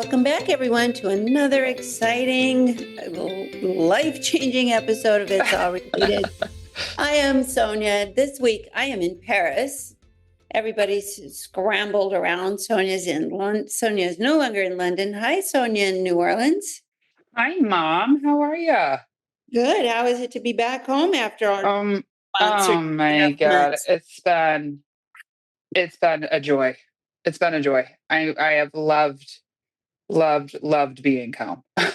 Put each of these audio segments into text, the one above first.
Welcome back, everyone, to another exciting, life-changing episode of It's All Related. I am Sonia. This week, I am in Paris. Everybody's scrambled around. Sonia's in London. Sonia's no longer in London. Hi, Sonia in New Orleans. Hi, Mom. How are you? Good. How is it to be back home after our Um, months or oh two and a my half God. months? It's been a joy. It's been a joy. I have loved being home. I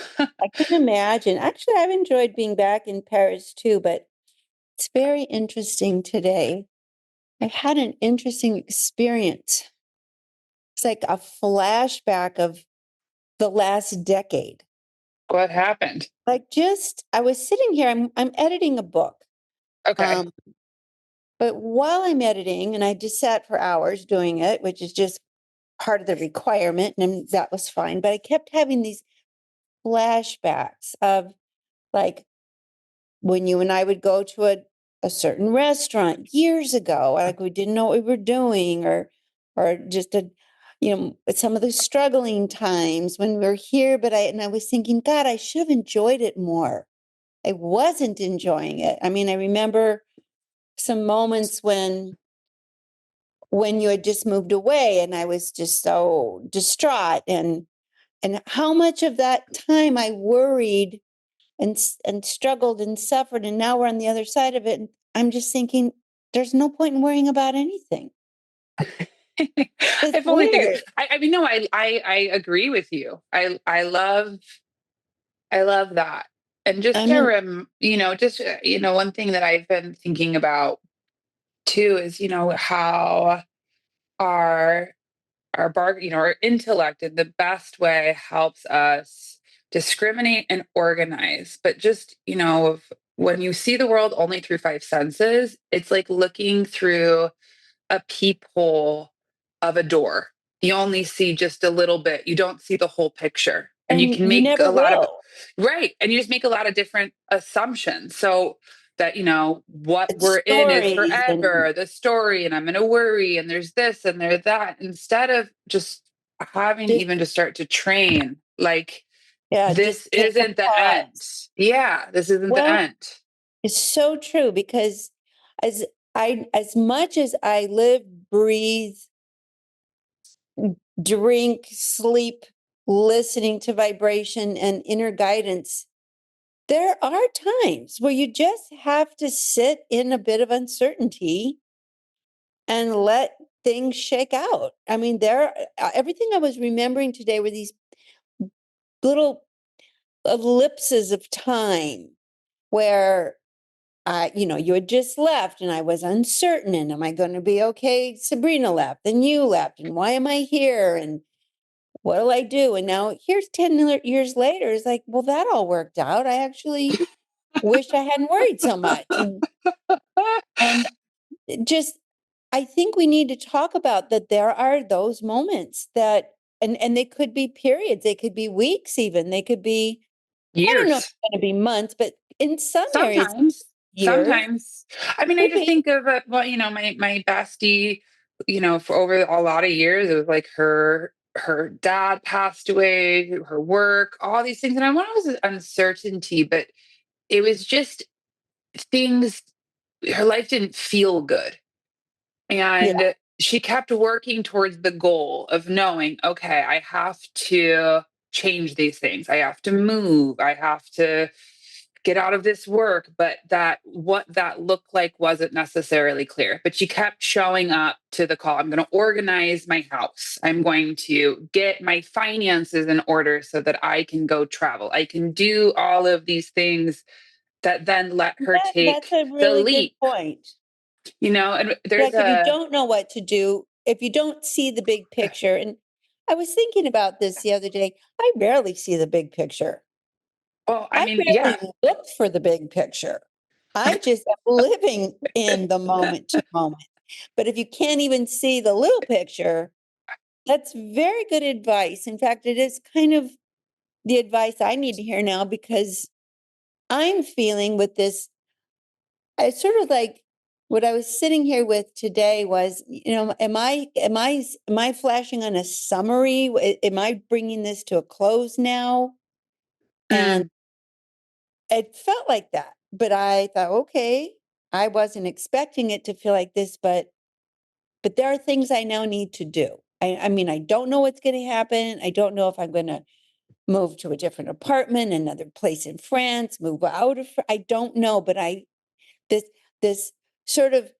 can imagine. Actually, I've enjoyed being back in Paris too, but it's very interesting today. I had an interesting experience. It's like a flashback of the last decade. What happened? I was sitting here, I'm editing a book. Okay. Um, but while I'm editing, and I just sat for hours doing it, which is just part of the requirement, and that was fine. But I kept having these flashbacks of like when you and I would go to a certain restaurant years ago, like we didn't know what we were doing, or just some of the struggling times when we were here, and I was thinking, God, I should have enjoyed it more. I wasn't enjoying it. I mean, I remember some moments when you had just moved away and I was just so distraught, and how much of that time I worried and struggled and suffered, and now we're on the other side of it, and I'm just thinking there's no point in worrying about anything. It's I fully think weird. I mean, no, I agree with you. I love that. And I just mean, one thing that I've been thinking about too is, how our our intellect in the best way helps us discriminate and organize. But just, when you see the world only through five senses, it's like looking through a peephole of a door. You only see just a little bit. You don't see the whole picture. And you and can you make never a lot of, will. right. And you just make a lot of different assumptions. So that, what It's we're in is stories and forever, the story, and I'm going to worry, and there's this and there's that, instead of just having just even to start to train, like, yeah, this just take a isn't the end. pause. Yeah, this isn't the Well, end. it's so true because as as much as I live, breathe, drink, sleep, listening to vibration and inner guidance, there are times where you just have to sit in a bit of uncertainty and let things shake out. I mean, everything I was remembering today were these little ellipses of time where you had just left and I was uncertain. And am I going to be okay? Sabrina left and you left. And why am I here? And what'll I do? And now here's 10 years later. It's like, well, that all worked out. I actually wish I hadn't worried so much. And just, I think we need to talk about that. There are those moments and they could be periods. They could be weeks, even. They could be, I don't know if Years. it's going to be months, but in some areas, Sometimes, years. I mean, I Could just be. think of well, my bestie, for over a lot of years, it was like her dad passed away, her work, all these things, and I want it was uncertainty, but it was just things. Her life didn't feel good, Yeah. and she kept working towards the goal of knowing, okay, I have to change these things. I have to move. I have to get out of this work. But that what that looked like wasn't necessarily clear. But she kept showing up to the call. I'm going to organize my house. I'm going to get my finances in order so that I can go travel. I can do all of these things that then let her That's take a the really good leap. point. And there's Like if you a don't know what to do, if you don't see the big picture, and I was thinking about this the other day, I rarely see the big picture. well, I I mean, rarely yeah. look for the big picture. I just am living in the moment to moment. But if you can't even see the little picture, that's very good advice. In fact, it is kind of the advice I need to hear now because I'm feeling with this. It's sort of like what I was sitting here with today was, am I flashing on a summary? Am I bringing this to a close now? And Mm, it felt like that, but I thought, okay, I wasn't expecting it to feel like this, but there are things I now need to do. I mean, I don't know what's going to happen. I don't know if I'm going to move to a different apartment, another place in France, move out of, I don't know, but this, this sort of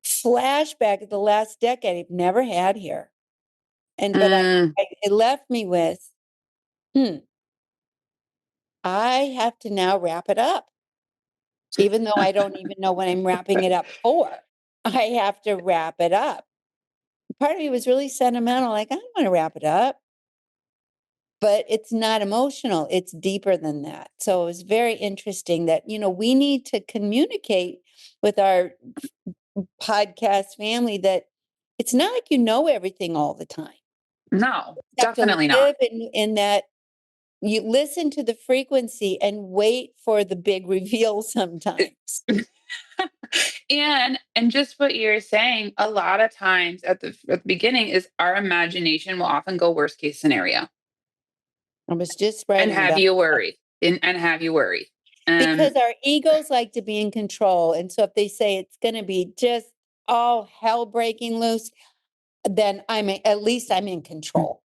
flashback of the last decade I've never had here. But mm. it left me with, hmm, I have to now wrap it up, even though I don't even know what I'm wrapping it up for. I have to wrap it up. Part of me was really sentimental, like, I don't want to wrap it up, but it's not emotional. It's deeper than that. So it was very interesting that, we need to communicate with our podcast family that it's not like you know everything all the time. No, You have to definitely not. live in that. You listen to the frequency and wait for the big reveal sometimes. And just what you're saying, a lot of times at the beginning is our imagination will often go worst case scenario I was just and writing have about you that. worry and have you worry. Because Um, our egos like to be in control. And so if they say it's going to be just all hell breaking loose, then at least I'm in control.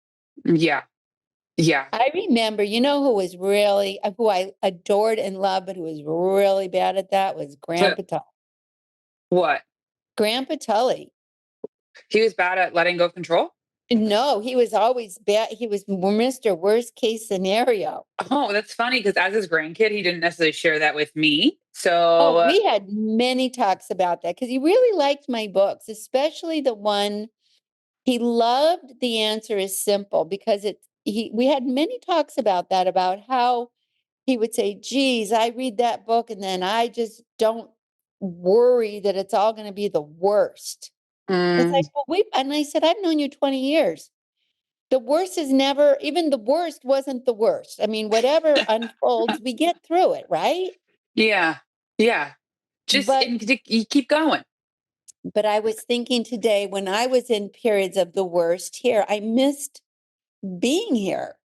yeah, yeah. I remember, who was really, who I adored and loved, but who was really bad at that was So Grandpa Tully. what? Grandpa Tully. He was bad at letting go of control. No, he was always bad. He was Mr. Worst Case Scenario. Oh, that's funny because as his grandkid, he didn't necessarily share that with me. Oh, So we had many talks about that because he really liked my books, especially the one he loved. The Answer Is Simple because we had many talks about that, about how he would say, geez, I read that book and then I just don't worry that it's all going to be the worst. It's mm, like, and I said, I've known you 20 years. The worst is never, even the worst wasn't the worst. I mean, whatever unfolds, we get through it, right? yeah, yeah. Just But and you keep going. I was thinking today when I was in periods of the worst here, I missed being here.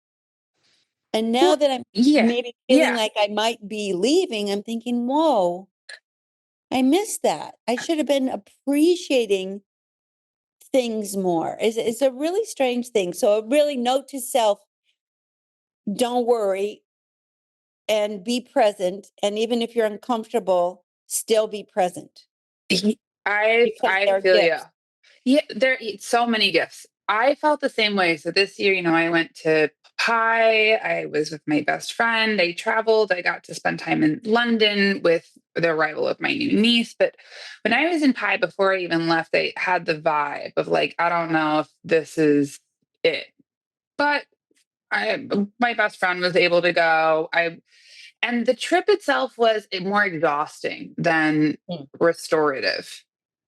And now Well, that I'm yeah, maybe feeling yeah. like I might be leaving, I'm thinking, whoa, I missed that. I should have been appreciating things more. It's a really strange thing. So a really note to self, don't worry and be present. And even if you're uncomfortable, still be present because I they're feel you. gifts. Yeah, so many gifts. I felt the same way. So this year, I went to Pi. I was with my best friend. I traveled. I got to spend time in London with the arrival of my new niece. But when I was in Pi, before I even left, I had the vibe of like, I don't know if this is it. But my best friend was able to go. And the trip itself was more exhausting than Mm, restorative.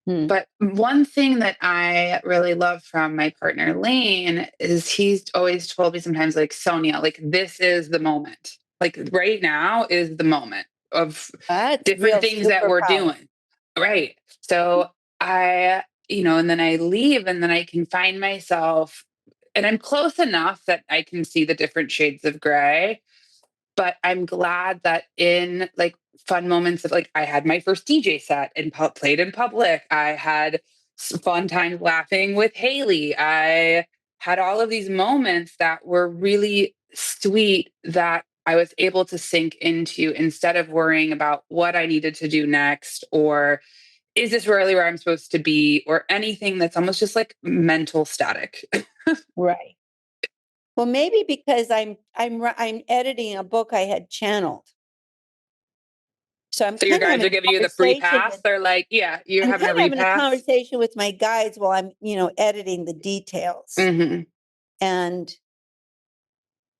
mm, But one thing that I really love from my partner Lane is he's always told me sometimes, like, Sonia, like, this is the moment. Like, right now is the moment of that's different real things that we're superpower. doing. Right. So and then I leave and then I can find myself, and I'm close enough that I can see the different shades of gray, but I'm glad that in like fun moments of like I had my first DJ set and played in public. I had fun times laughing with Haley. I had all of these moments that were really sweet that I was able to sink into instead of worrying about what I needed to do next, or is this really where I'm supposed to be, or anything that's almost just like mental static. Right. Well, maybe because I'm editing a book I had channeled. So So your guides are giving you the free pass. They're like, yeah, you're I'm having kind a of having a repass. conversation with my guides while I'm, editing the details. Hmm. And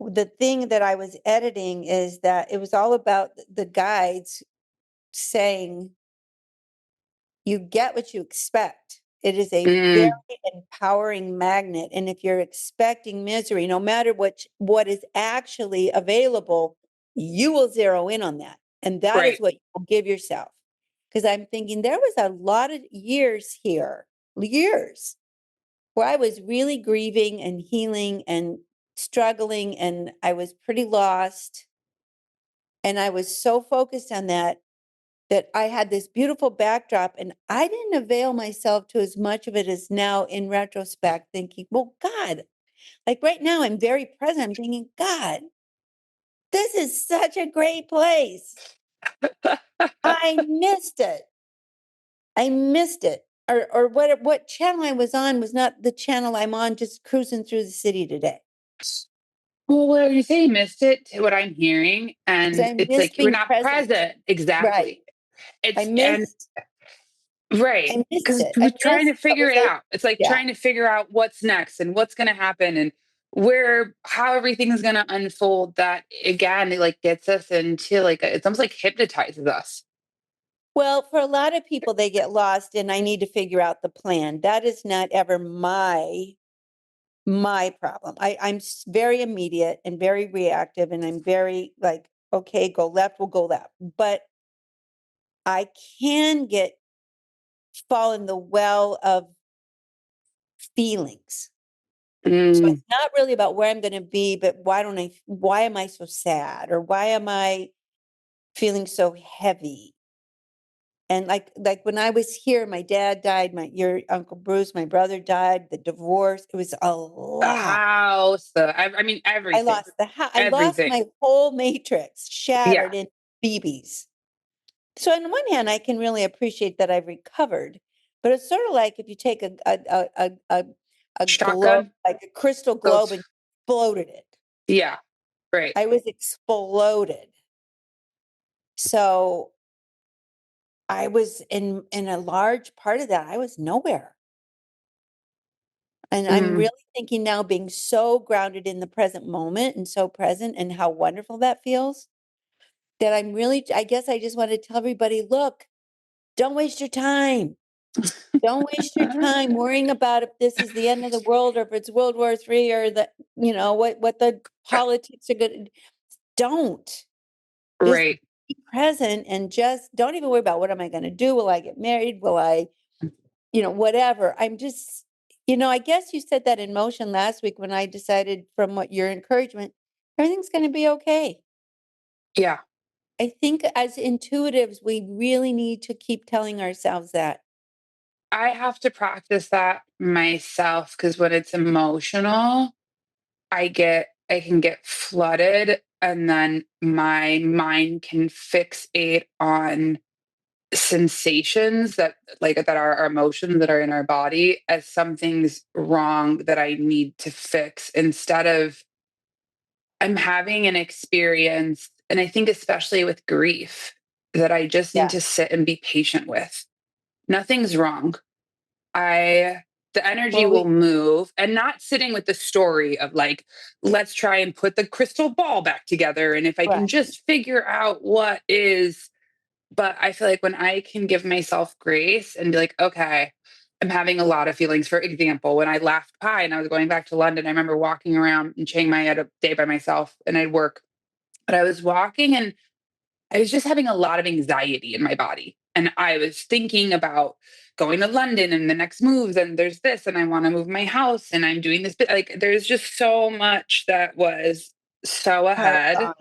the thing that I was editing is that it was all about the guides saying, you get what you expect. It is a very Mm, empowering magnet. And if you're expecting misery, no matter what is actually available, you will zero in on that. And that is right. what you will give yourself. because I'm thinking there was a lot of years here, years, where I was really grieving and healing and struggling, and I was pretty lost. And I was so focused on that that I had this beautiful backdrop, and I didn't avail myself to as much of it as now in retrospect, thinking, well, God, like right now, I'm very present. I'm thinking, God, this is such a great place. I missed it. I missed it. Or what channel I was on was not the channel I'm on, just cruising through the city today. Well, when you say you missed it, to what I'm hearing, Because and I it's missed like we're being not present. present. Right. Exactly. I It's and missed, right. I missed Because it. we're I trying missed to what figure was it it? out. It's like Yeah. trying to figure out what's next and what's gonna happen and how everything's gonna unfold. That again, it like gets us into like it's almost like hypnotizes us. Well, for a lot of people, they get lost and I need to figure out the plan. That is not ever my problem. I'm very immediate and very reactive, and I'm very like, okay, go left, we'll go left. But I can fall in the well of feelings. So Mm, it's not really about where I'm going to be, but why am I so sad? Or why am I feeling so heavy? And like when I was here, my dad died, your Uncle Bruce, my brother died, the divorce, it was a the lot. house, I mean, I everything, lost the house. I lost everything. my whole matrix, Yeah, shattered in BBs. So on the one hand, I can really appreciate that I've recovered, but it's sort of like if you take a globe, shotgun like a crystal globe, goes. and exploded it. Yeah, right. I was exploded. So I was in a large part of that. I was nowhere. And I'm Mm, really thinking now, being so grounded in the present moment and so present, and how wonderful that feels, that I guess I just want to tell everybody, look, don't waste your time. Don't waste your time worrying about if this is the end of the world or if it's World War III or what the politics are going to. Don't. Just right. be present and just don't even worry about what am I going to do? Will I get married? Will I, whatever. I'm just, I guess you set that in motion last week when I decided, from what your encouragement, everything's going to be okay. Yeah. I think as intuitives, we really need to keep telling ourselves that. I have to practice that myself because when it's emotional, I can get flooded and then my mind can fixate on sensations that are our emotions that are in our body as something's wrong that I need to fix instead of I'm having an experience, and I think especially with grief, that I just need Yeah. to sit and be patient with. Nothing's wrong. I the energy Well, will move and not sitting with the story of like, let's try and put the crystal ball back together. And if I can right. just figure out what is, but I feel like when I can give myself grace and be like, okay, I'm having a lot of feelings. For example, when I left Pi and I was going back to London, I remember walking around in Chiang Mai at a day by myself and I'd work, but I was walking and I was just having a lot of anxiety in my body. And I was thinking about going to London and the next moves, and there's this, and I want to move my house, and I'm doing this. But like, there's just so much that was so Piled ahead on.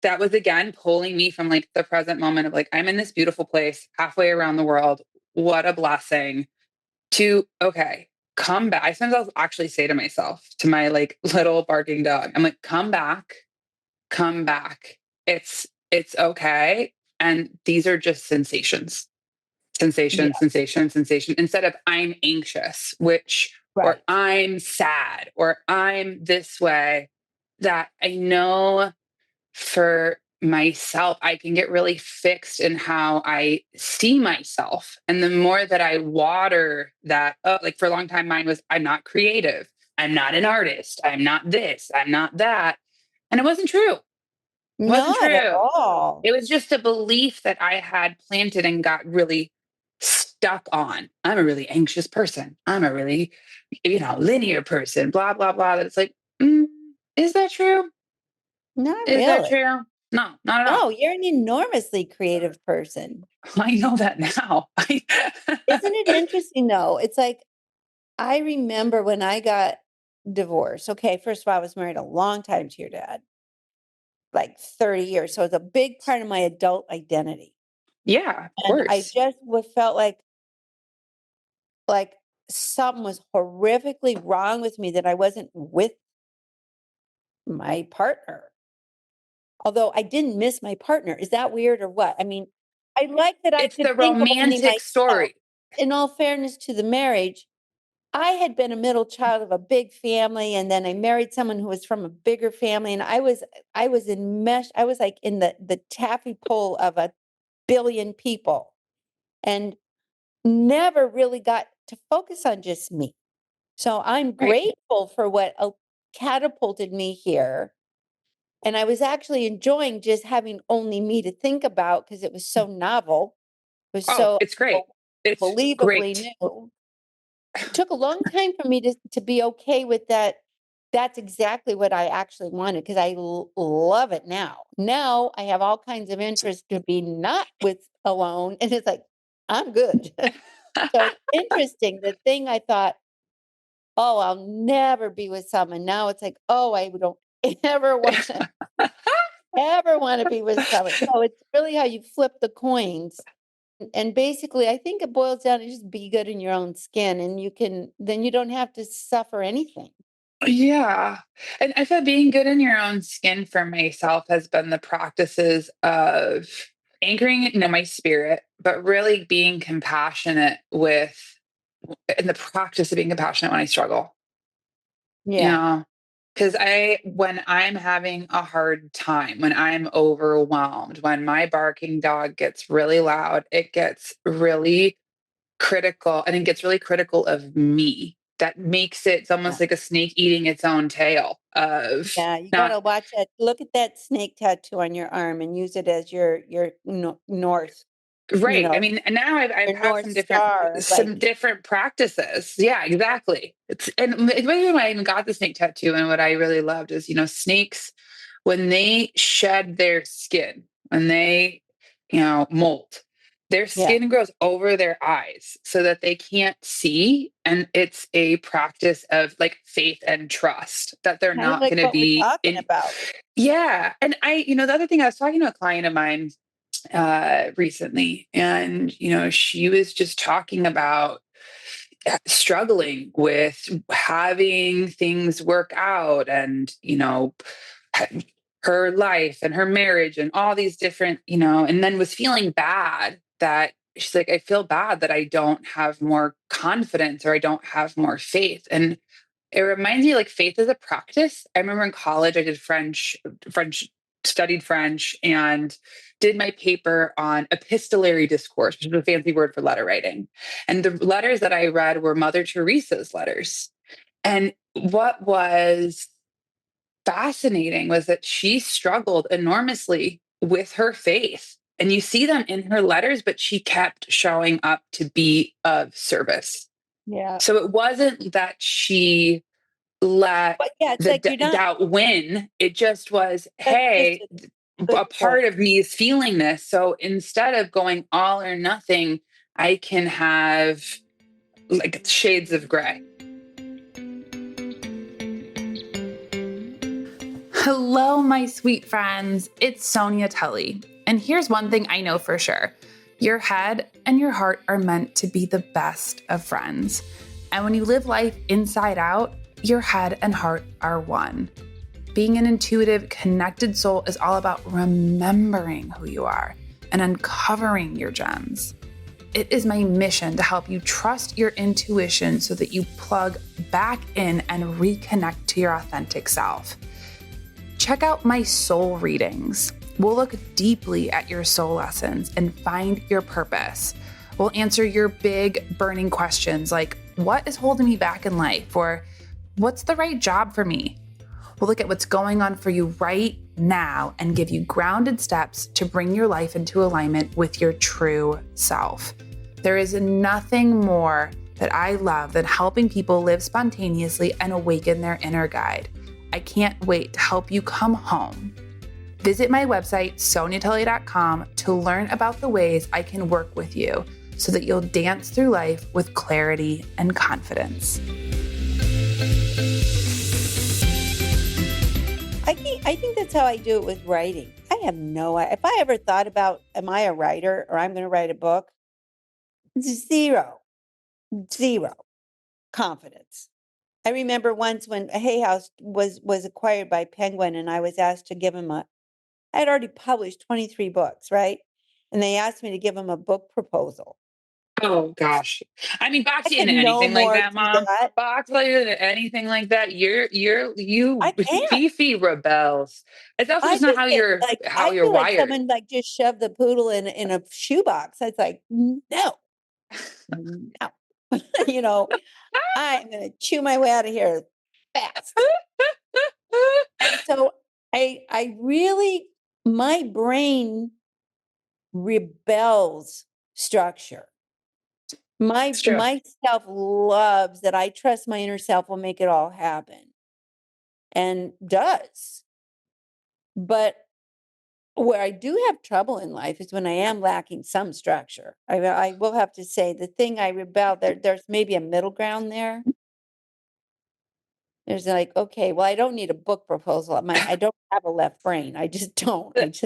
that was again pulling me from like the present moment of like, I'm in this beautiful place halfway around the world. What a blessing to, okay, come back. I sometimes I'll actually say to myself, to my like little barking dog, I'm like, come back. It's okay. And these are just sensations. Sensation, Yeah. sensation, sensation. Instead of I'm anxious, or Right. I'm sad, or I'm this way, that I know for myself, I can get really fixed in how I see myself. And the more that I water that, like for a long time, mine was I'm not creative. I'm not an artist. I'm not this. I'm not that. And it wasn't true. Wasn't Not at true. all. It was just a belief that I had planted and got really stuck on. I'm a really anxious person. I'm a really, linear person, blah, blah, blah. That it's like, is that true? Not Is that really. true? No, not at all. No, you're an enormously creative person. I know that now. Isn't it interesting though? It's like, I remember when I got divorced. Okay, first of all, I was married a long time to your dad, like 30 years. So it's a big part of my adult identity. Yeah, of And I course. just felt like something was horrifically wrong with me that I wasn't with my partner. Although I didn't miss my partner. Is that weird or what? I mean, I like that I It's could the think of only romantic myself. story. In all fairness to the marriage, I had been a middle child of a big family, and then I married someone who was from a bigger family, and I was enmeshed. I was like in the taffy pole of a billion people, and never really got to focus on just me. So I'm Right. grateful for what catapulted me here. And I was actually enjoying just having only me to think about because it was so novel. It was Oh, so it's great. It's unbelievably great. new. It took a long time for me to be okay with that. That's exactly what I actually wanted because I love it now. Now I have all kinds of interest to be not with alone, and it's like I'm good. So it's interesting. The thing I thought, oh, I'll never be with someone. Now it's like, oh, I don't ever want to be with someone. So it's really how you flip the coins. And basically, I think it boils down to just be good in your own skin, and then you don't have to suffer anything. Yeah. And I feel being good in your own skin for myself has been the practices of anchoring, my spirit, but really being compassionate in the practice of being compassionate when I struggle, you Yeah. know, because when I'm having a hard time, when I'm overwhelmed, when my barking dog gets really loud, it gets really critical, and it gets really critical of me. That makes it's Yeah. almost like a snake eating its own tail of Yeah. You got not to watch that. Look at that snake tattoo on your arm and use it as your north, you right. I know, mean, and now I've your had north some different star. some Like, different practices. Yeah, exactly. It's and the reason why I even got the snake tattoo and what I really loved is, snakes, when they shed their skin, when they, molt, their yeah, skin grows over their eyes so that they can't see. And it's a practice of like faith and trust that they're kind of not like going to what we're be talking in. about. Yeah. And the other thing, I was talking to a client of mine recently, and, she was just talking about struggling with having things work out, and her life and her marriage and all these different, and then was feeling bad that she's like, I feel bad that I don't have more confidence, or I don't have more faith. And it reminds me, like, faith is a practice. I remember in college I did French, studied French, and did my paper on epistolary discourse, which is a fancy word for letter writing. And the letters that I read were Mother Teresa's letters. And what was fascinating was that she struggled enormously with her faith. And you see them in her letters, but she kept showing up to be of service. Yeah. So it wasn't that she let But yeah, it's the like you're not, doubt win. It just was, that's just hey, a a good point. part of me is feeling this. So instead of going all or nothing, I can have like shades of gray. Hello, my sweet friends. It's Sonia Tully. And here's one thing I know for sure. Your head and your heart are meant to be the best of friends. And when you live life inside out, your head and heart are one. Being an intuitive, connected soul is all about remembering who you are and uncovering your gems. It is my mission to help you trust your intuition so that you plug back in and reconnect to your authentic self. Check out my soul readings. We'll look deeply at your soul lessons and find your purpose. We'll answer your big, burning questions like, what is holding me back in life? Or what's the right job for me? We'll look at what's going on for you right now and give you grounded steps to bring your life into alignment with your true self. There is nothing more that I love than helping people live spontaneously and awaken their inner guide. I can't wait to help you come home. Visit my website, soniatully.com, to learn about the ways I can work with you so that you'll dance through life with clarity and confidence. I think that's how I do it with writing. I have no idea. If I ever thought about, am I a writer or I'm going to write a book? Zero confidence. I remember once when Hay House was acquired by Penguin, and I was asked to give him I had already published 23 books, right? And they asked me to give him a book proposal. Oh gosh. I mean, I box you could into no anything like more that, do mom. that. Box you into anything like that. You I can't. Fifi rebels. It's also I just not just get like, how I you're feel like wired. someone like just shoved the poodle in a shoebox. It's like, no, no. You know, I'm going to chew my way out of here fast. And so I really, my brain rebels structure. It's true. My self loves that I trust my inner self will make it all happen and does. But where I do have trouble in life is when I am lacking some structure. I will have to say the thing I rebel there's maybe a middle ground there. There's like, okay, well, I don't need a book proposal. I don't have a left brain. I just don't. But,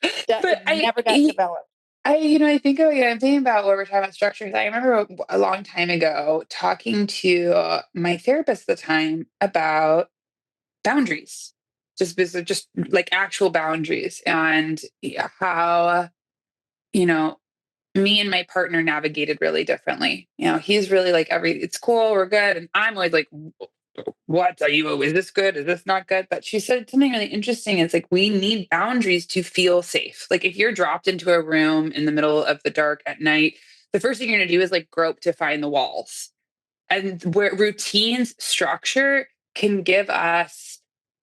It but never got developed. I think I'm thinking about what we're talking about structures. I remember a long time ago talking to my therapist at the time about boundaries, just like actual boundaries, and how you know me and my partner navigated really differently. He's really like it's cool, we're good, and I'm always like, what are you? Is this good? Is this not good? But she said something really interesting. It's like we need boundaries to feel safe. Like if you're dropped into a room in the middle of the dark at night, the first thing you're going to do is like grope to find the walls. And where routines structure can give us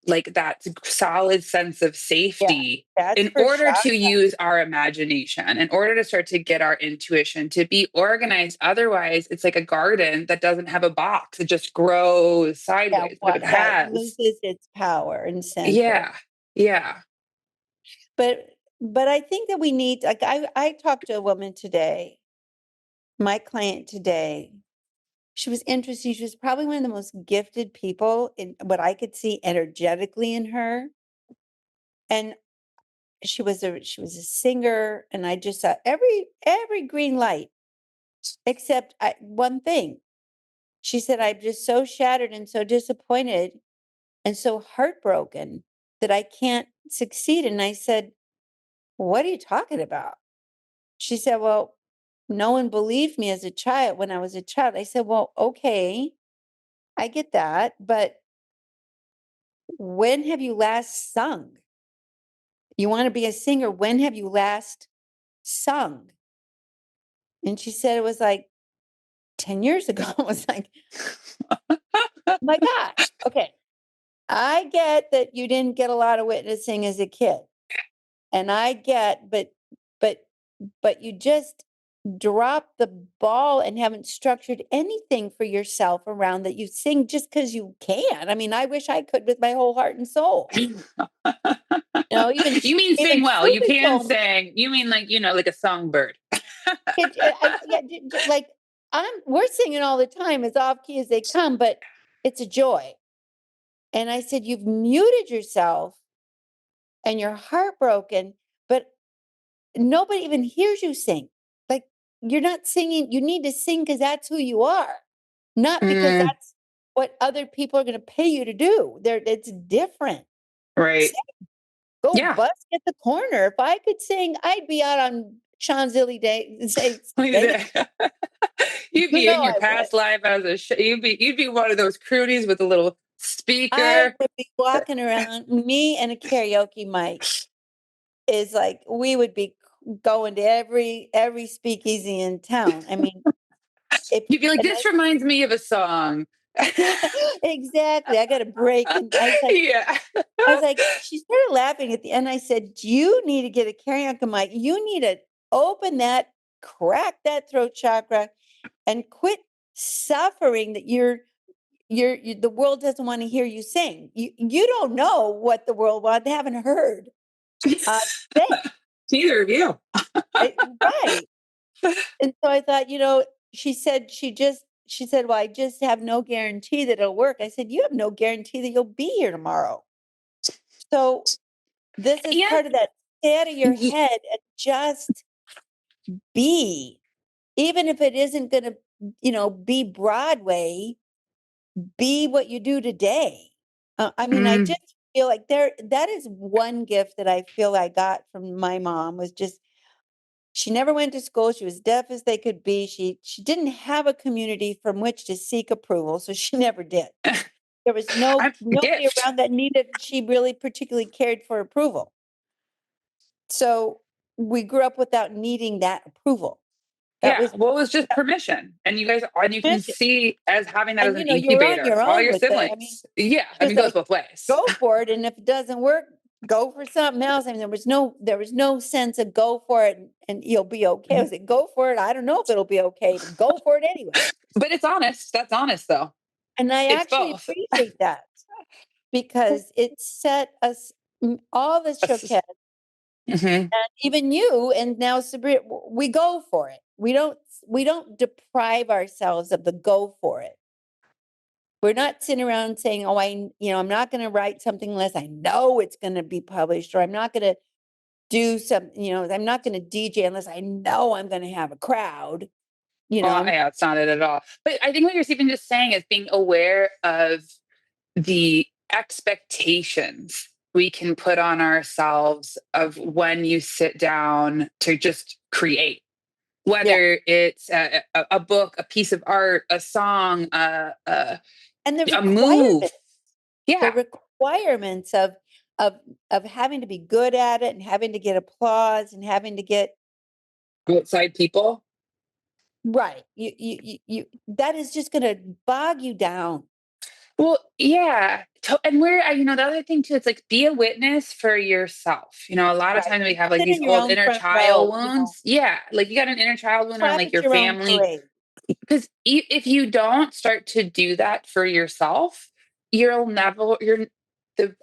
like that solid sense of Yeah, safety that's in for order sure. to use our imagination, in order to start to get our intuition to be organized. Otherwise, it's like a garden that doesn't have a box, it just grows Yeah, sideways. But if what it right, has, loses its power and center. yeah, yeah, But I think that we need like I talked to a woman today, my client today. She was interesting. She was probably one of the most gifted people in what I could see energetically in her. And she was a singer, and I just saw every green light except one thing. She said, "I'm just so shattered and so disappointed and so heartbroken that I can't succeed." And I said, "What are you talking about?" She said, "Well, no one believed me as a child when I was a child." I said, "Well, okay, I get that, but when have you last sung? You want to be a singer, when have you last sung?" And she said it was like 10 years ago. I was like, "My gosh, okay. I get that you didn't get a lot of witnessing as a kid. And I get, but but you just dropped the ball and haven't structured anything for yourself around that you sing just because you can. I mean, I wish I could with my whole heart and soul. you mean Even sing well, you Trudy can told me, sing, you mean like like a songbird. yeah, like we're singing all the time as off key as they come, but it's a joy. And I said, you've muted yourself and you're heartbroken, but nobody even hears you sing. Like you're not singing. You need to sing because that's who you are, not because Mm, that's what other people are going to pay you to do. It's different. right. Sing, go Yeah. busk at the corner. If I could sing, I'd be out on Champs-Élysées Day and say, Look sing at it. that. You'd You be in know your I would. past life as you'd be one of those croonies with a little I speaker. would be walking around. Me and a karaoke mic is like we would be going to every speakeasy in town. I mean, if You'd be like, and this reminds me of a song. exactly. I got a break. And Yeah. I was like, she started laughing at the end. I said, you need to get a karaoke mic. You need to open that, crack that throat chakra, and quit suffering that the world doesn't want to hear you sing. You don't know what the world wants. They haven't heard. Uh, Thanks. Neither of you. Right. And so I thought, she said, "Well, I just have no guarantee that it'll work." I said, "You have no guarantee that you'll be here tomorrow." So this is And part of that, stay out of your y- head and just be. Even if it isn't gonna, be Broadway, be what you do today. I mean, I mm, just feel like that is one gift that I feel I got from my mom, was just, she never went to school. She was deaf as they could be. She didn't have a community from which to seek approval, so she never did. There was I'm nobody gift. around that she really particularly cared for approval. So we grew up without needing that approval. That Yeah. was Well, it was just that permission. And you guys, and you can permission. see as having that as And an you're on incubator, your all own your with it. I mean, siblings. Yeah. I mean, just it goes like, both ways. go for it, and if it doesn't work, go for something else. I mean, there was no sense of go for it and you'll be okay. I was like, go for it. I don't know if it'll be okay, but go for it anyway. But it's honest. That's honest, though. And I It's actually both. appreciate that because it set us, all the Choquette, Mhm. and even you, and now Sabrina, we go for it. We don't deprive ourselves of the go for it. We're not sitting around saying, "Oh, I'm not going to write something unless I know it's going to be published," or "I'm not going to do some, I'm not going to DJ unless I know I'm going to have a crowd." Well, I'm yeah, it's not it at all. But I think what you're even just saying is being aware of the expectations we can put on ourselves of when you sit down to just create, Yeah. whether it's a book, a piece of art, a song, And the a move. requirement, the Yeah. requirements of of having to be good at it and having to get applause and having to get Outside people. right. That is just going to bog you down. Well, yeah. And the other thing too, it's like be a witness for yourself. A lot of Right. times we have Just like sit these in your old own inner front child row, wounds. Yeah. Like you got an inner child wound on clap like at your your own family. parade. Because if you don't start to do that for yourself,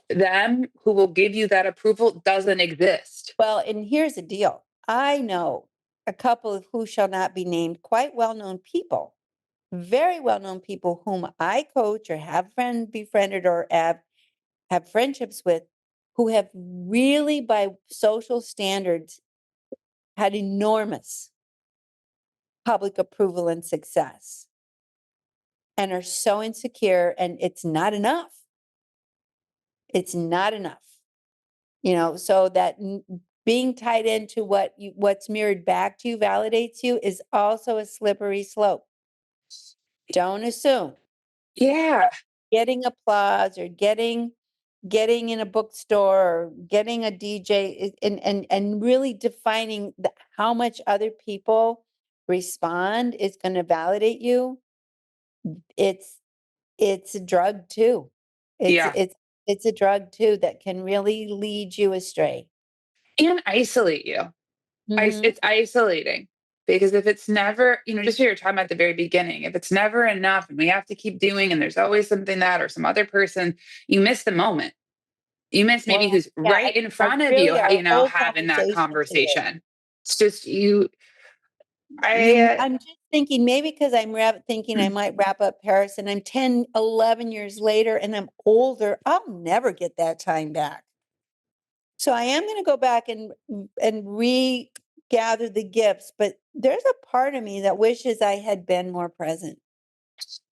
them who will give you that approval doesn't exist. Well, and here's the deal. I know a couple of who shall not be named, quite well-known people, very well-known people whom I coach or have befriended or have friendships with, who have really, by social standards, had enormous public approval and success, and are so insecure, and it's not enough. It's not enough. So that being tied into what's mirrored back to you validates you is also a slippery slope. Don't assume Yeah. getting applause or getting in a bookstore or getting a DJ and really defining how much other people respond is going to validate you. It's it's a drug too. It's Yeah. it's it's a drug too that can really lead you astray. And isolate you. Hmm. It's isolating because if it's never, just what you were talking about at the very beginning, if it's never enough and we have to keep doing, and there's always something that or some other person, you miss the moment. You miss maybe Well, who's yeah, right in our front of you, really our whole having that conversation today. conversation. It's just you. I, I'm just thinking maybe because thinking I might wrap up Paris and I'm 10, 11 years later and I'm older, I'll never get that time back. So I am going to go back and regather the gifts, but there's a part of me that wishes I had been more present.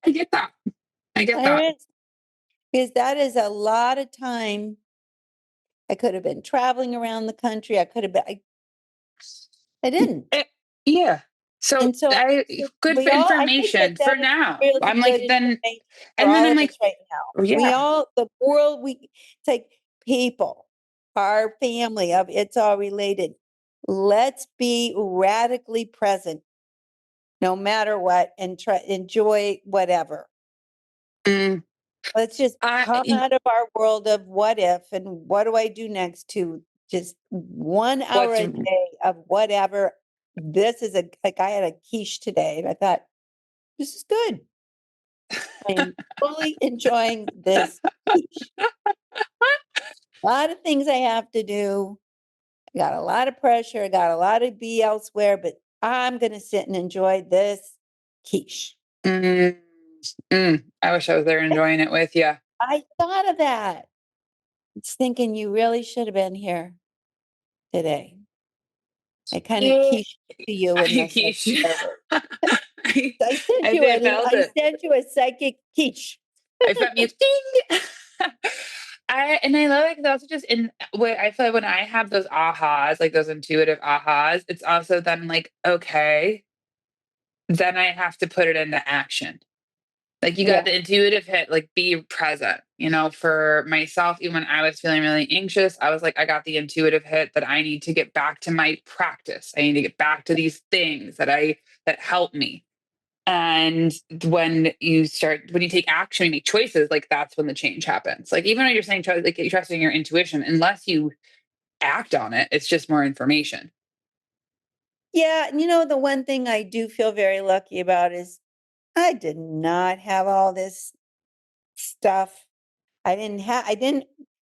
I get that. I get There that. is, because that is a lot of time. I could have been traveling around the country. I could have been, I didn't. Eh, yeah. So And so good for I think that information for that is now. really I'm good like, then, information for and then all I'm of like, us right now. yeah. The world, it's like people, our family of it's all related. Let's be radically present no matter what and enjoy whatever. Mm, Let's just come I, out of our world of what if and what do I do next to just 1 hour what's, a day of whatever. This is like I had a quiche today and I thought, this is good. I am fully enjoying this quiche. A lot of things I have to do. got a lot of pressure, got a lot to be elsewhere, but I'm going to sit and enjoy this quiche. Mm, I wish I was there enjoying it with you. I thought of that. It's thinking you really should have been here today. I kind of Yeah. quiche to you in the Quiche. service. I, I sent I you did felt I it. sent you a psychic quiche. I felt you ding. I love it because also just in what I feel like when I have those ahas, like those intuitive ahas, it's also then like, okay, then I have to put it into action. Like you got Yeah. the intuitive hit, like be present. For myself, even when I was feeling really anxious, I was like, I got the intuitive hit that I need to get back to my practice. I need to get back to these things that help me. And when you take action, you make choices, like that's when the change happens. Like even when you're saying like you're trusting your intuition, unless you act on it, it's just more information. Yeah. And the one thing I do feel very lucky about is I did not have all this stuff. I didn't,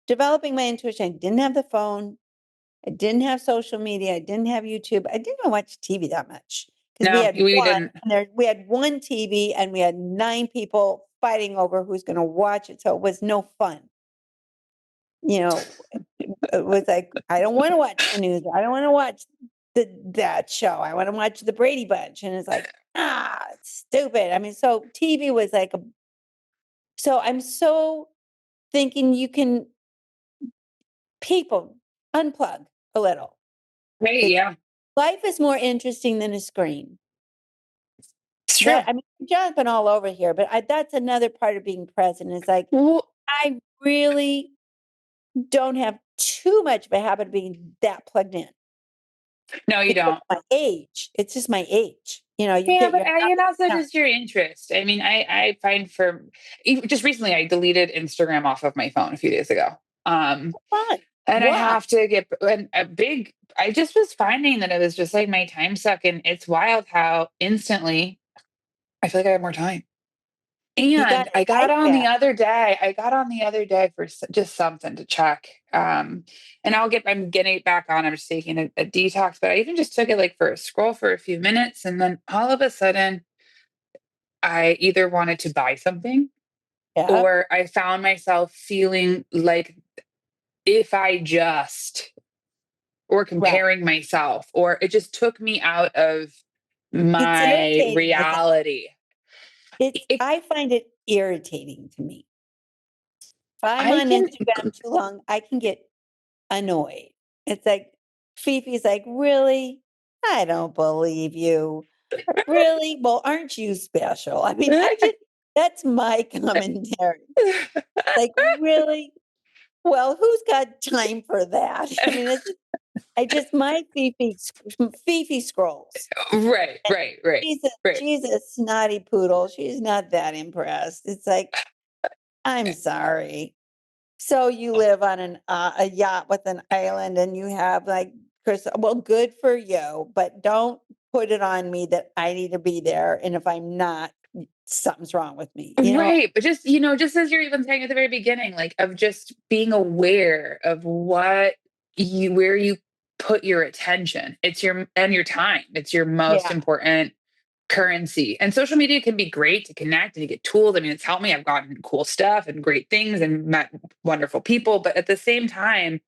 developing my intuition, I didn't have the phone. I didn't have social media. I didn't have YouTube. I didn't watch TV that much because we No, had we one, didn't. and we had one TV, and we had 9 people fighting over who's going to watch it. So it was no fun. You know, it was like, I don't want to watch the news. I don't want to watch that show. I want to watch the Brady Bunch. And it's like, it's stupid. I mean, so TV was like so I'm so thinking people unplug a little. Right? It, Yeah, life is more interesting than a screen. it's true. I mean, we're jumping all over here, but that's another part of being present. It's like, Well, I really don't have too much of a habit of being that plugged in no, you because don't. of my age. It's just my age. You Yeah, get but your and habit also down. just your interest. I mean, I find just recently I deleted Instagram off of my phone a few days ago. Fun. And I Why? have to get and a big. I just was finding that it was just like my time suck, and it's wild how instantly I feel like I have more time. You got And a life back. I got on the other day for just something to check. And I'm getting it back on. I'm just taking a detox, but I even just took it like for a scroll for a few minutes. And then all of a sudden, I either wanted to buy something Yeah. or I found myself feeling like if I just, or Right. comparing myself, or it just took me out of It's my irritating, isn't it? reality. It, I find it irritating to me. If I'm I on can, Instagram too long, I can get annoyed. It's like Fifi's like, really? I don't believe you. Really? Well, aren't you special? I mean, that's my commentary. Like, really? Well, who's got time for that? I mean, my Fifi scrolls. right, And right, right, right. she's a snotty poodle. She's not that impressed. It's like, I'm sorry. So you live on a yacht with an island and you have like Chris, well, good for you, but don't put it on me that I need to be there. And if I'm not, something's wrong with me. Right. But just as you're even saying at the very beginning, like of just being aware of where you put your attention. Your time. It's your most Yeah. important currency. And social media can be great to connect and to get tools. I mean, it's helped me. I've gotten cool stuff and great things and met wonderful people. But at the same time,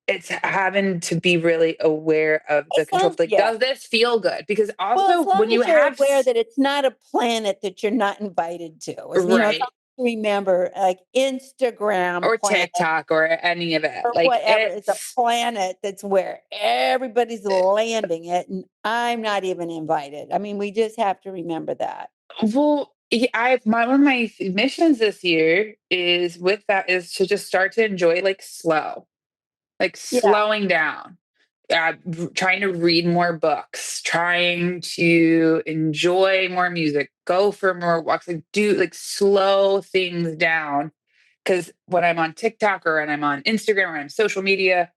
it's having to be really aware of the control. Like, Yeah. does this feel good? Because Well, as also long when you as you're have aware that it's not a planet that you're not invited to, it's right, all remember like Instagram or planet TikTok or any of it, or like whatever. It's a it's planet that's where everybody's landing it, and I'm not even invited. I mean, we just have to remember that. well. One of my missions this year is with that is to just start to enjoy like Yeah, slowing down, trying to read more books, trying to enjoy more music, go for more walks, like do like slow things down. Because when I'm on TikTok or when I'm on Instagram or I'm social media,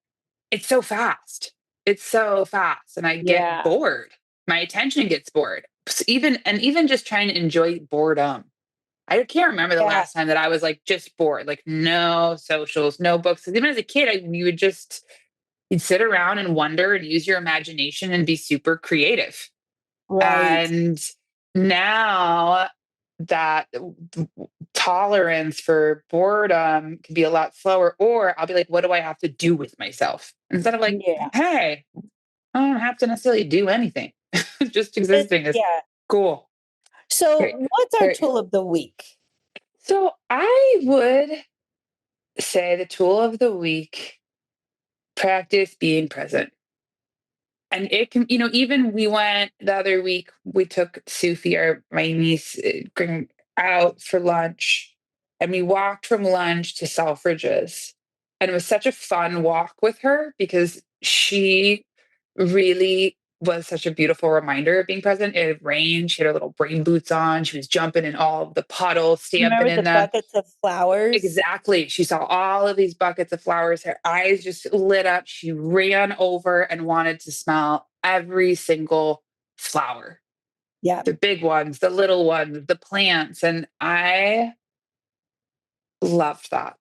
it's so fast. It's so fast, and I get yeah, bored. My attention gets bored. Even just trying to enjoy boredom. I can't remember the yeah. last time that I was like just bored, like no socials, no books. 'Cause even as a kid, you would just you'd sit around and wonder and use your imagination and be super creative. Right. And now that tolerance for boredom can be a lot slower, or I'll be like, what do I have to do with myself? Instead of like, Yeah. hey, I don't have to necessarily do anything. Just existing is Yeah. cool. So Great. what's our Great. tool of the week? So I would say the tool of the week, practice being present. And it can, even we went the other week, we took Sufi, my niece, out for lunch, and we walked from lunch to Selfridges. And it was such a fun walk with her because she really was such a beautiful reminder of being present. It had rained. She had her little rain boots on. She was jumping in all of the puddles, You stamping remember in the them. buckets of flowers? Exactly. She saw all of these buckets of flowers. Her eyes just lit up. She ran over and wanted to smell every single flower, Yeah, the big ones, the little ones, the plants. And I loved that.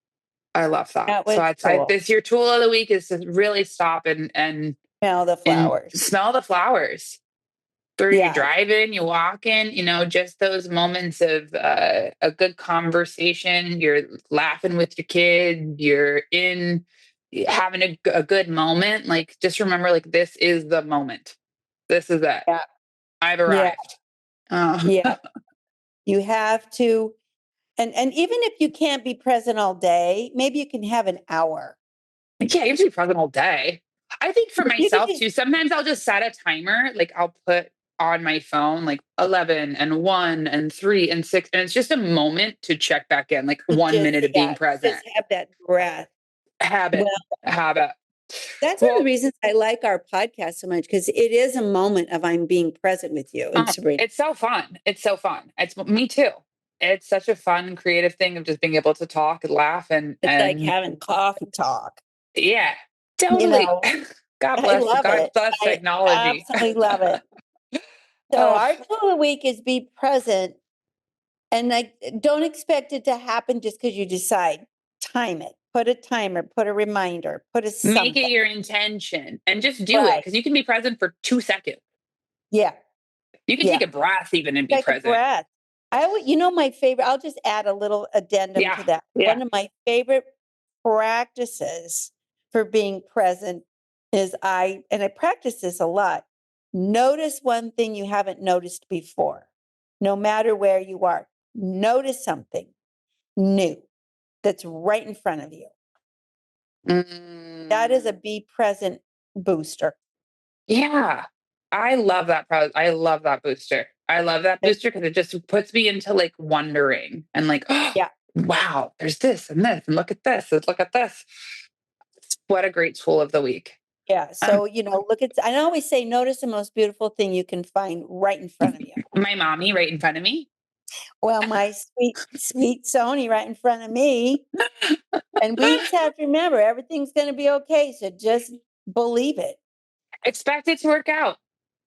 I love that. that So was cool. this your tool of the week is to really stop Smell the and flowers. smell the flowers. Through you Yeah, driving, you walking, just those moments of a good conversation. You're laughing with your kid. You're in having a good moment. Like, just remember, like, this is the moment. This is it. yeah, I've yeah, arrived. yeah. You have to, and even if you can't be present all day, maybe you can have an hour. Yeah, you have to be present all day. I think for You could myself just too, sometimes I'll just set a timer. Like, I'll put on my phone like 11 and 1 and 3 and 6. And it's just a moment to check back in, like 1 minute of being present. just have that breath. Habit, Well, habit. that's one of the Well, reasons I like our podcast so much because it is a moment of I'm being present with you and Sabrina. it's so fun. It's so fun. It's me too. It's such a fun, creative thing of just being able to talk and laugh It's like and having coffee talk. yeah, You totally. know, God I bless. love God it. bless I technology. absolutely love it. So Oh, our tool of the week is be present. And like, don't expect it to happen just because you decide. Time it. Put a timer, put a reminder, put a make it something. your intention and just do it Right. because you can be present for 2 seconds. Yeah. You can Yeah. take a breath even and be Take a present. breath. My favorite, I'll just add a little addendum Yeah, to that. yeah. One of my favorite practices for being present is and I practice this a lot. Notice one thing you haven't noticed before, no matter where you are. Notice something new that's right in front of you. That is a Mm. be present booster. Yeah. I love that booster. I love that It- booster because it just puts me into like wondering and like, oh, yeah. wow, there's this, and look at this, and look at this. What a great tool of the week. Yeah. Um, So, I always say, notice the most beautiful thing you can find right in front of you. my mommy right in front of me. Well, my sweet, sweet Sony right in front of me. And we just have to remember everything's going to be okay. So just believe it. Expect it to work out.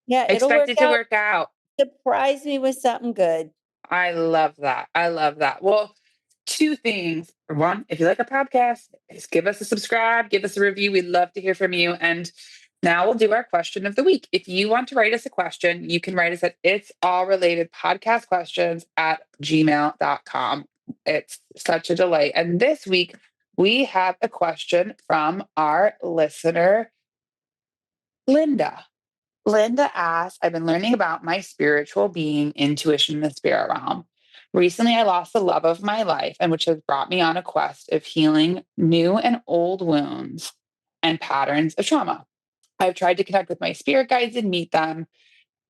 Yeah, it'll Expect work it to out. work out. Surprise me with something good. I love that. I love that. Well, two things. For one, if you like our podcast, just give us a subscribe, give us a review. We'd love to hear from you. And now we'll do our question of the week. If you want to write us a question, you can write us at it's all related podcast questions at gmail.com. It's such a delight. And this week, we have a question from our listener, Linda. Linda asks, I've been learning about my spiritual being, intuition, in the spirit realm. Recently, I lost the love of my life, and which has brought me on a quest of healing new and old wounds and patterns of trauma. I've tried to connect with my spirit guides and meet them.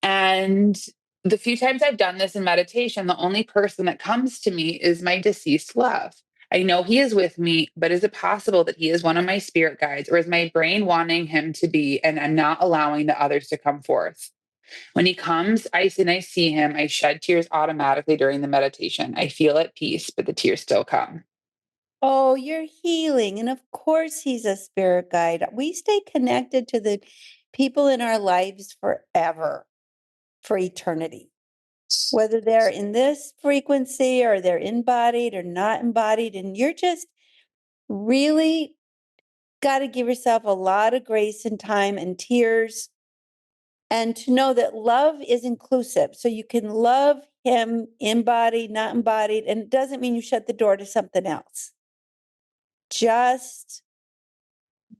And the few times I've done this in meditation, the only person that comes to me is my deceased love. I know he is with me, but is it possible that he is one of my spirit guides, or is my brain wanting him to be, and I'm not allowing the others to come forth? When he comes, and I see him, I shed tears automatically during the meditation. I feel at peace, but the tears still come. Oh, you're healing. And of course, he's a spirit guide. We stay connected to the people in our lives forever, for eternity. Whether they're in this frequency or they're embodied or not embodied. And you're just really got to give yourself a lot of grace and time and tears, and to know that love is inclusive. So you can love him embodied, not embodied, and it doesn't mean you shut the door to something else. Just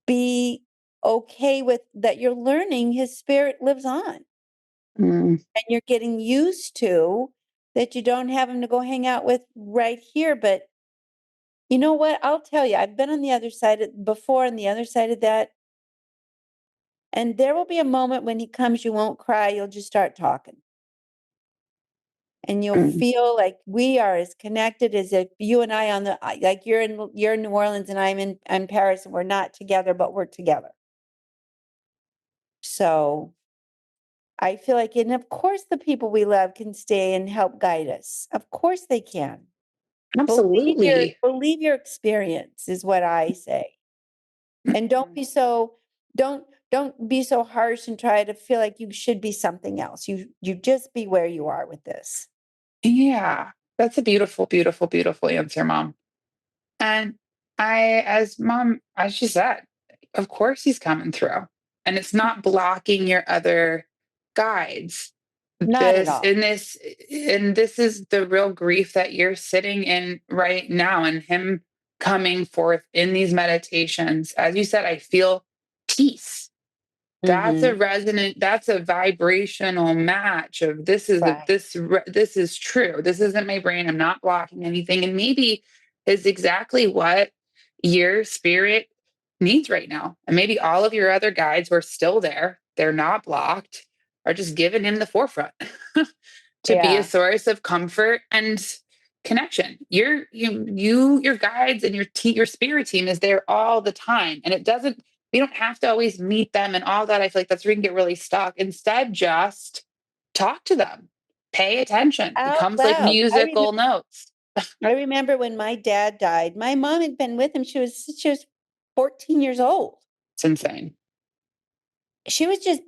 be okay with that you're learning his spirit lives on. Mm. And you're getting used to that you don't have him to go hang out with right here. But you know what? I'll tell you, I've been on the other side before, on the other side of that. And there will be a moment when he comes, you won't cry, you'll just start talking. And you'll Mm. feel like we are as connected as if you and I like you're in New Orleans and I'm Paris, and we're not together, but we're together. So I feel like, and of course the people we love can stay and help guide us. Of course they can. Absolutely. Believe your experience is what I say. And don't don't be so harsh and try to feel like you should be something else. You just be where you are with this. Yeah, that's a beautiful, beautiful, beautiful answer, Mom. And as Mom, as she said, of course he's coming through. And it's not blocking your other guides. Not at This all. and this and this is the real grief that you're sitting in right now, and him coming forth in these meditations. As you said, I feel peace. Mm-hmm. That's a vibrational match of this is a Right. this is true. This isn't my brain. I'm not blocking anything. And maybe is exactly what your spirit needs right now. And maybe all of your other guides were still there. They're not blocked, are just giving him the forefront to be a Yeah. source of comfort and connection. Your guides and your spirit team is there all the time. And it doesn't we don't have to always meet them and all that. I feel like that's where we can get really stuck. Instead, just talk to them, pay attention. It Out comes like loud. musical notes. I remember when my dad died, my mom had been with him. She was 14 years old. It's insane. She was just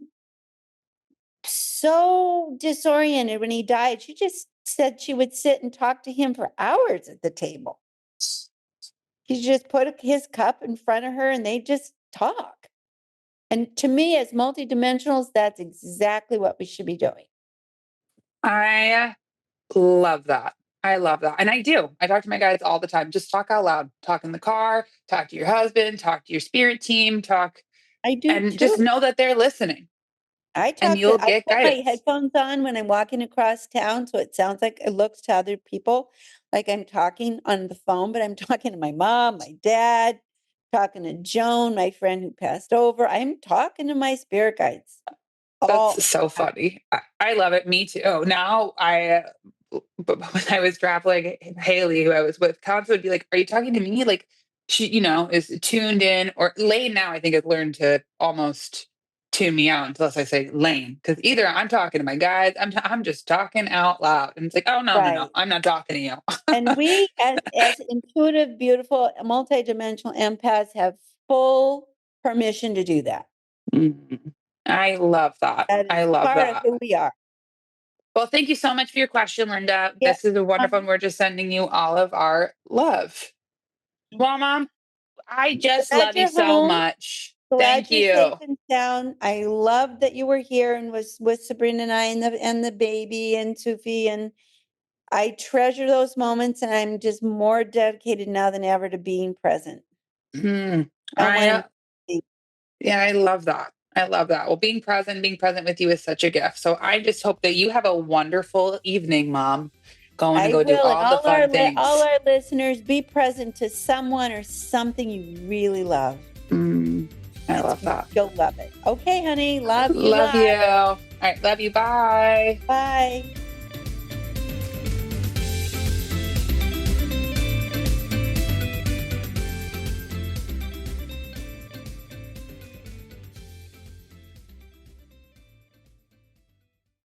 so disoriented when he died. She just said she would sit and talk to him for hours at the table. He just put his cup in front of her and they just talk. And to me, as multidimensionals, that's exactly what we should be doing. I love that. I love that. And I do. I talk to my guys all the time. Just talk out loud. Talk in the car, talk to your husband, talk to your spirit team, talk I do and just too. know that they're listening and you'll I get put my guidance. headphones on when I'm walking across town, so it sounds like it looks to other people like I'm talking on the phone, but I'm talking to my mom, my dad, talking to Joan, my friend who passed over. I'm talking to my spirit guides That's all so the time. funny. I love it. Me too. Oh, now but when I was traveling, Haley, who I was with, constantly would be like, "Are you talking to me?" Like she, is tuned in. Or Lane now, I think, has learned to almost tune me out unless I say Lane, because either I'm talking to my guys, I'm just talking out loud, and it's like, oh no, no, no, Right. I'm not talking to you. And we as intuitive, beautiful, multidimensional empaths have full permission to do that. Mhm. I love that. That is I love part of that. who we are. Well, thank you so much for your question, Linda. Yep. This is a wonderful. Um, And we're just sending you all of our love. Well, Mom, I just glad love you you're so home. much. Glad Thank you're safe you. and sound. I love that you were here and was with Sabrina and I and the baby and Sufi, and I treasure those moments, and I'm just more dedicated now than ever to being present. Mm, I want I to be. yeah, I love that. I love that. Well, being present with you is such a gift. So I just hope that you have a wonderful evening, Mom. Going to I go do will, and all the fun all things. our listeners, be present to someone or something you really love. Mm, I It's love that. You'll love it. Okay, honey. Love you. Love you. Lot. All right, love you. Bye. Bye.